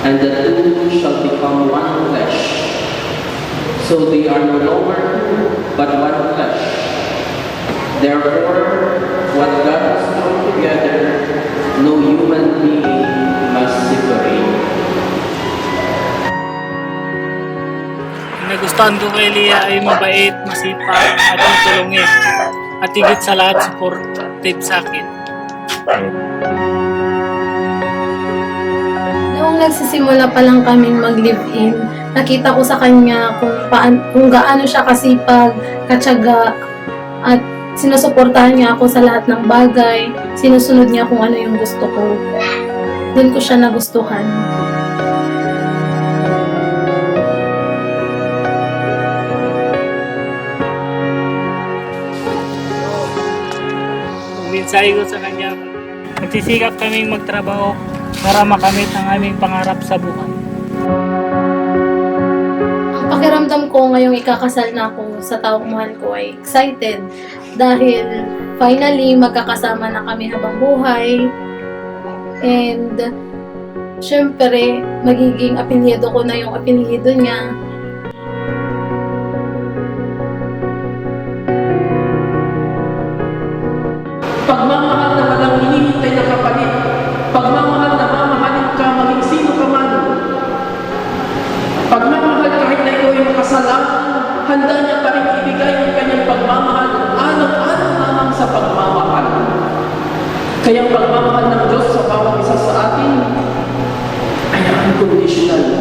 and the two shall become one flesh. So they are no longer two, but one flesh. Therefore, what God has joined together, no human being must separate. Ang nagustuhan ko kay Lia ay mabait, masipag, at matulungin. At higit sa lahat, supportive sa akin. Noong nagsisimula pa lang kaming mag-live-in, nakita ko sa kanya kung gaano siya kasipag, katyaga, at sinusuportahan niya ako sa lahat ng bagay, sinusunod niya kung ano yung gusto ko. Doon ko siya nagustuhan. Mensahe ko sa kanya, magsisikap kaming magtrabaho para makamit ang aming pangarap sa buhay. Ang pakiramdam ko ngayong ikakasal na ako sa taong mahal ko ay excited dahil finally magkakasama na kami habang buhay. And syempre, magiging apelyido ko na yung apelyido niya. Pagmamahal na walang hinihintay na kapalit. Pagmamahal na mamahalin ka maging sino ka man. Pagmamahal kahit na ikaw ay makasalanan, handa niya pa rin ibigay ang kanyang pagmamahal alang-alang lamang sa pagmamahal. Kaya ang pagmamahal ng Diyos sa bawat isa sa atin ay unconditional.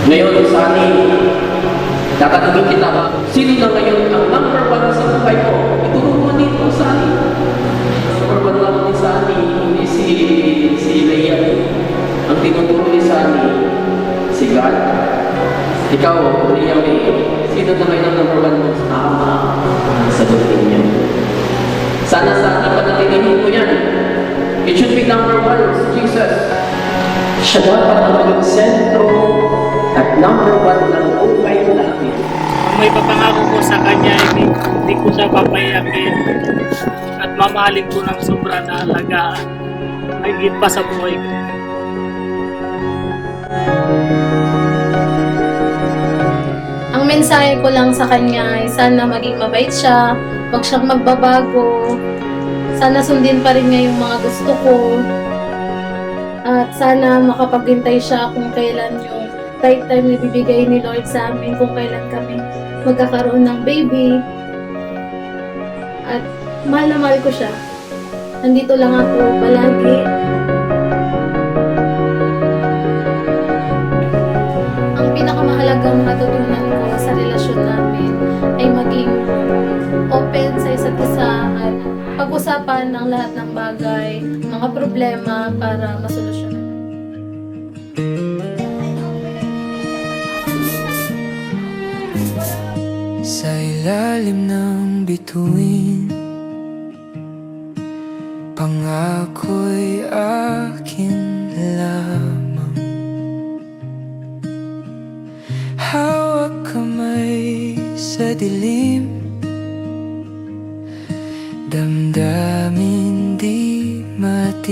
Ngayon, Sani, tatanungin kita, sino na ngayon ang number one sa buhay ko? Ituro mo dito, Sani. Number one lang ni Sani, hindi si Leia. Ang tinuturo ni Sani, si God. Ikaw, Leia May, sino na ngayon ang number one mo? Tama, sagutin niya. Sana Sani, panatilihin mo yan. It should be number one, Jesus. Siya dapat ang maging sentro at number one ng buhay natin. Ang may papangako ko sa kanya, hindi ko siya papayakin at mamahalin ko ng sobra na alagaan. Higit pa sa buhay ko. Ang mensahe ko lang sa kanya ay sana maging mabait siya, huwag siyang magbabago, sana sundin pa rin niya yung mga gusto ko, at sana makapaghintay siya kung kailan yung right time na bibigay ni Lord sa amin, kung kailan kami magkakaroon ng baby. At mahal na mahal ko siya. Nandito lang ako palagi. Ang pinakamahalagang natutunan ko sa relasyon namin ay maging open sa isa't isa at pag-usapan ng lahat ng bagay, mga problema para masolusyonan. Sa ilalim ng bituin, pangako'y akin lamang. Hawak kamay sa dilim, damdamin di matitinag.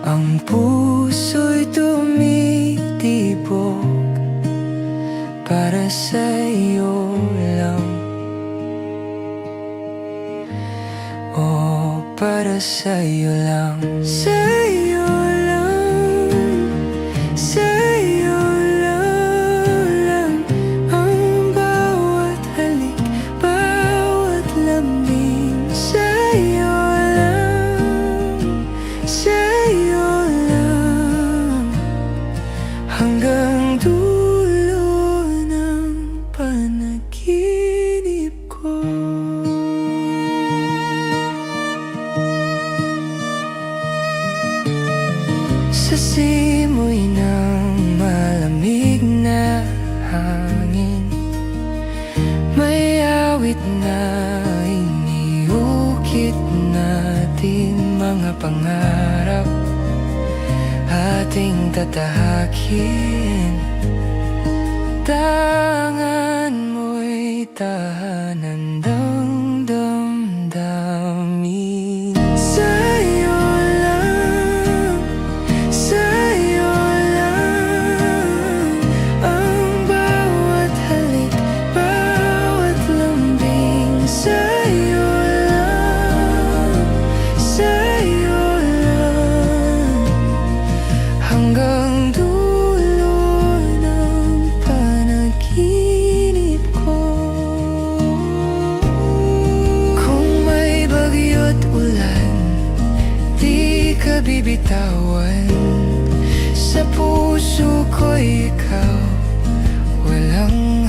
Ang puso'y tumitibok para sa'yo lang. Oh, para sa'yo lang. Sa'yo lang. Sa'yo lang. Ang bawat halik, bawat lambing. Sa'yo lang. Sa'yo lang. Hanggang dulo ng panaginip ko. Sa simoy ng malamig na hangin, may awit na iniukit natin, mga pangarap ating tatahakin. Tangan mo'y tahanan ng damdamin. ka bibitawan. Sa puso ko'y ikaw, walang